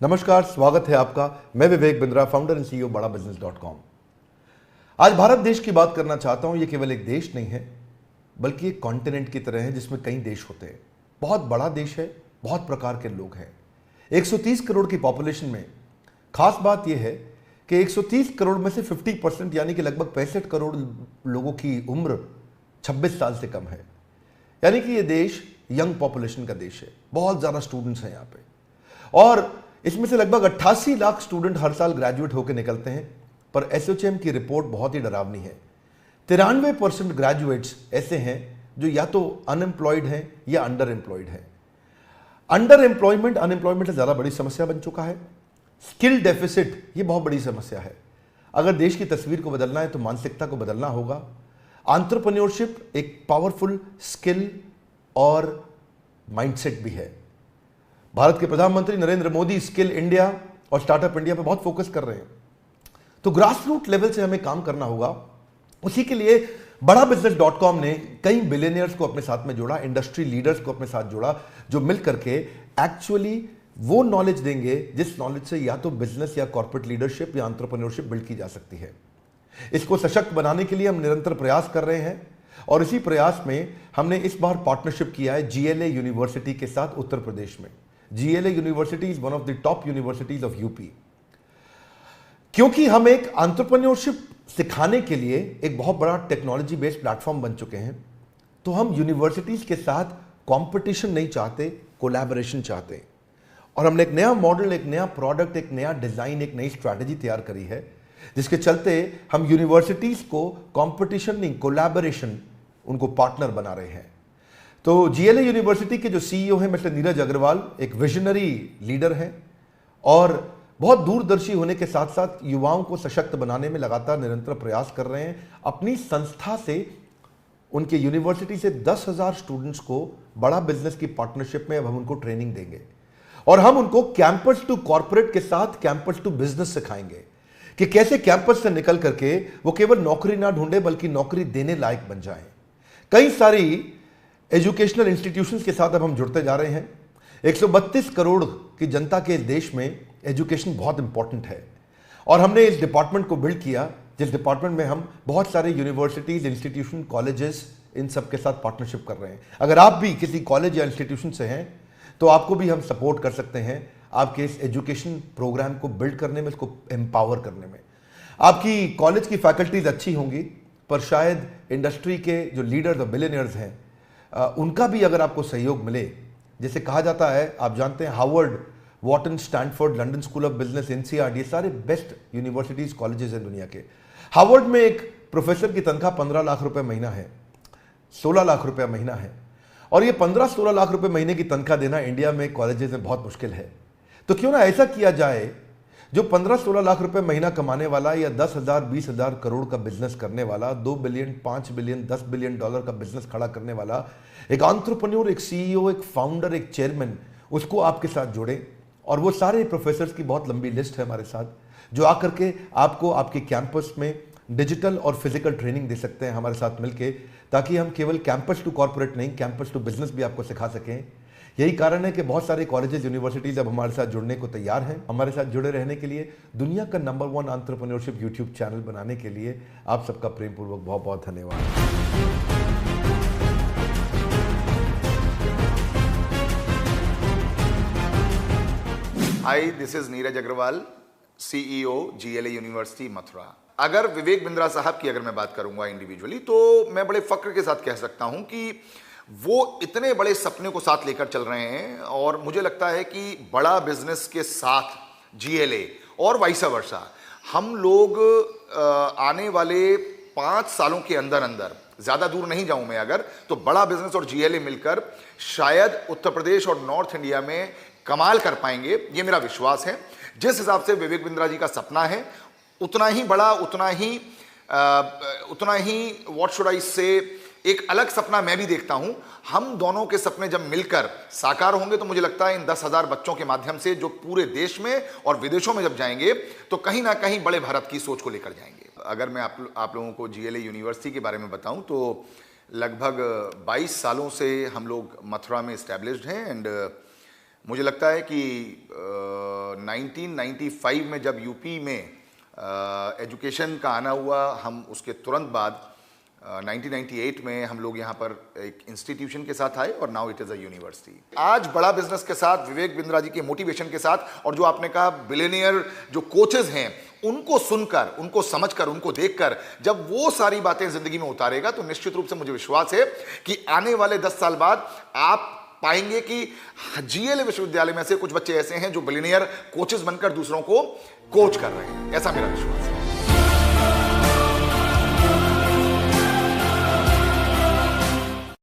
नमस्कार, स्वागत है आपका। मैं Vivek Bindra, founder and CEO बड़ा बिजनेस.com। आज भारत देश की बात करना चाहता हूं। ये केवल एक देश नहीं है, बल्कि एक कॉन्टिनेंट की तरह है जिसमें कई देश होते हैं। बहुत बड़ा देश है, बहुत प्रकार के लोग हैं। 130 करोड़ की पॉपुलेशन में खास बात यह है कि 130 करोड़ में से 50% यानी कि लगभग 65 करोड़ लोगों की उम्र 26 साल से कम है। यानी कि ये देश यंग पॉपुलेशन का देश है। बहुत ज़्यादा स्टूडेंट्स हैं यहाँ पे, और इसमें से लगभग 88 लाख स्टूडेंट हर साल ग्रेजुएट होकर निकलते हैं। पर एसोचैम की रिपोर्ट बहुत ही डरावनी है। 93% ग्रेजुएट्स ऐसे हैं जो या तो अनएम्प्लॉयड हैं या अंडर एम्प्लॉयड हैं। अंडर एम्प्लॉयमेंट अनएम्प्लॉयमेंट से ज़्यादा बड़ी समस्या बन चुका है। स्किल डेफिसिट ये बहुत बड़ी समस्या है। अगर देश की तस्वीर को बदलना है तो मानसिकता को बदलना होगा। एंटरप्रेन्योरशिप एक पावरफुल स्किल और माइंडसेट भी है। भारत के प्रधानमंत्री नरेंद्र मोदी स्किल इंडिया और स्टार्टअप इंडिया पर बहुत फोकस कर रहे हैं। तो ग्रास रूट लेवल से हमें काम करना होगा। उसी के लिए बड़ा बिजनेस.com ने कई बिलियनियर्स को अपने साथ में जोड़ा, इंडस्ट्री लीडर्स को अपने साथ जोड़ा, जो मिल करके एक्चुअली वो नॉलेज देंगे जिस नॉलेज से या तो बिजनेस या कॉर्पोरेट लीडरशिप या एंटरप्रेन्योरशिप बिल्ड की जा सकती है। इसको सशक्त बनाने के लिए हम निरंतर प्रयास कर रहे हैं, और इसी प्रयास में हमने इस बार पार्टनरशिप किया है GLA यूनिवर्सिटी के साथ उत्तर प्रदेश में। GLA university is one of the top universities of UP. क्योंकि हम एक एंटरप्रेन्योरशिप सिखाने के लिए एक बहुत बड़ा टेक्नोलॉजी बेस्ड प्लेटफॉर्म बन चुके हैं, तो हम यूनिवर्सिटीज के साथ कंपटीशन नहीं चाहते, कोलैबोरेशन चाहते हैं। और हमने एक नया मॉडल, एक नया प्रोडक्ट, एक नया डिजाइन, एक नई स्ट्रैटेजी तैयार करी है, जिसके चलते हम यूनिवर्सिटीज को कंपटीशन नहीं, कोलैबोरेशन, उनको पार्टनर बना रहे हैं। तो GLA यूनिवर्सिटी के जो CEO हैं मिस्टर नीरज अग्रवाल एक विजनरी लीडर हैं, और बहुत दूरदर्शी होने के साथ साथ युवाओं को सशक्त बनाने में लगातार निरंतर प्रयास कर रहे हैं। अपनी संस्था से, उनके यूनिवर्सिटी से 10,000 स्टूडेंट्स को बड़ा बिजनेस की पार्टनरशिप में अब हम उनको ट्रेनिंग देंगे, और हम उनको कैंपस टू कॉर्पोरेट के साथ कैंपस टू बिजनेस सिखाएंगे कि कैसे कैंपस से निकल करके वो केवल नौकरी ना ढूंढे बल्कि नौकरी देने लायक बन जाएं। कई सारी एजुकेशनल इंस्टीट्यूशंस के साथ अब हम जुड़ते जा रहे हैं। 132 करोड़ की जनता के देश में एजुकेशन बहुत इंपॉर्टेंट है, और हमने इस डिपार्टमेंट को बिल्ड किया, जिस डिपार्टमेंट में हम बहुत सारे यूनिवर्सिटीज, इंस्टीट्यूशन, कॉलेजेस, इन सब के साथ पार्टनरशिप कर रहे हैं। अगर आप भी किसी कॉलेज या इंस्टीट्यूशन से हैं तो आपको भी हम सपोर्ट कर सकते हैं आपके इस एजुकेशन प्रोग्राम को बिल्ड करने में, इसको एम्पावर करने में। आपकी कॉलेज की फैकल्टीज अच्छी होंगी, पर शायद इंडस्ट्री के जो लीडर्स और बिलियनियर्स हैं उनका भी अगर आपको सहयोग मिले, जैसे कहा जाता है, आप जानते हैं Harvard, Wharton, Stanford, London School of Business, NCERT, ये सारे बेस्ट यूनिवर्सिटीज, कॉलेजेस हैं दुनिया के। हार्वर्ड में एक प्रोफेसर की तनख्वाह 15 लाख रुपए महीना है, 16 लाख रुपए महीना है, और ये 15-16 लाख रुपए महीने की तनख्वाह देना इंडिया में कॉलेजेस में बहुत मुश्किल है। तो क्यों ना ऐसा किया जाए, जो 15-16 लाख रुपए महीना कमाने वाला या 10,000 20,000 करोड़ का बिजनेस करने वाला, 2 बिलियन 5 बिलियन 10 बिलियन डॉलर का बिजनेस खड़ा करने वाला एक एंटरप्रेन्योर, एक CEO, एक फाउंडर, एक चेयरमैन, उसको आपके साथ जोड़ें। और वो सारे प्रोफेसर्स की बहुत लंबी लिस्ट है हमारे साथ, जो आकर के आपको आपके कैंपस में डिजिटल और फिजिकल ट्रेनिंग दे सकते हैं हमारे साथ मिलके, ताकि हम केवल कैंपस टू कॉर्पोरेट नहीं, कैंपस टू बिजनेस भी आपको सिखा सकें। यही कारण है कि बहुत सारे कॉलेजेस, यूनिवर्सिटीज अब हमारे साथ जुड़ने को तैयार हैं। हमारे साथ जुड़े रहने के लिए, दुनिया का नंबर 1 एंटरप्रेन्योरशिप यूट्यूब चैनल बनाने के लिए आप सबका प्रेम पूर्वक बहुत बहुत धन्यवाद। Hi, this is Neeraj Agrawal, CEO GLA university Mathura. अगर विवेक बिंद्रा साहब की अगर मैं बात करूंगा इंडिविजुअली, तो मैं बड़े फक्र के साथ कह सकता हूं कि वो इतने बड़े सपने को साथ लेकर चल रहे हैं, और मुझे लगता है कि बड़ा बिजनेस के साथ GLA और वाइस वर्सा, हम लोग आने वाले 5 सालों के अंदर अंदर, ज्यादा दूर नहीं जाऊं मैं अगर, तो बड़ा बिजनेस और GLA मिलकर शायद उत्तर प्रदेश और नॉर्थ इंडिया में कमाल कर पाएंगे, ये मेरा विश्वास है। जिस हिसाब से विवेक बिंद्रा जी का सपना है, उतना ही बड़ा, उतना ही व्हाट शुड आई से, एक अलग सपना मैं भी देखता हूं। हम दोनों के सपने जब मिलकर साकार होंगे, तो मुझे लगता है इन 10,000 बच्चों के माध्यम से, जो पूरे देश में और विदेशों में जब जाएंगे, तो कहीं ना कहीं बड़े भारत की सोच को लेकर जाएंगे। अगर मैं आप लोगों को GLA यूनिवर्सिटी के बारे में बताऊं, तो लगभग 22 सालों से हम लोग मथुरा में इस्टेब्लिश्ड हैं, एंड मुझे लगता है कि 1995 में जब यूपी में एजुकेशन का आना हुआ, हम उसके तुरंत बाद 1998 में हम लोग यहाँ पर एक इंस्टीट्यूशन के साथ आए और now it is a university. आज बड़ा बिजनेस के साथ, विवेक बिंद्रा जी के मोटिवेशन के साथ, और जो आपने कहा बिलियनियर जो कोचेस हैं, उनको सुनकर, उनको समझकर, उनको देखकर जब वो सारी बातें जिंदगी में उतारेगा तो निश्चित रूप से मुझे विश्वास है कि आने वाले 10 साल बाद आप पाएंगे कि जीएलए विश्वविद्यालय में से कुछ बच्चे ऐसे हैं जो बिलियनियर कोचेस बनकर दूसरों को कोच कर रहे हैं। ऐसा मेरा विश्वास है।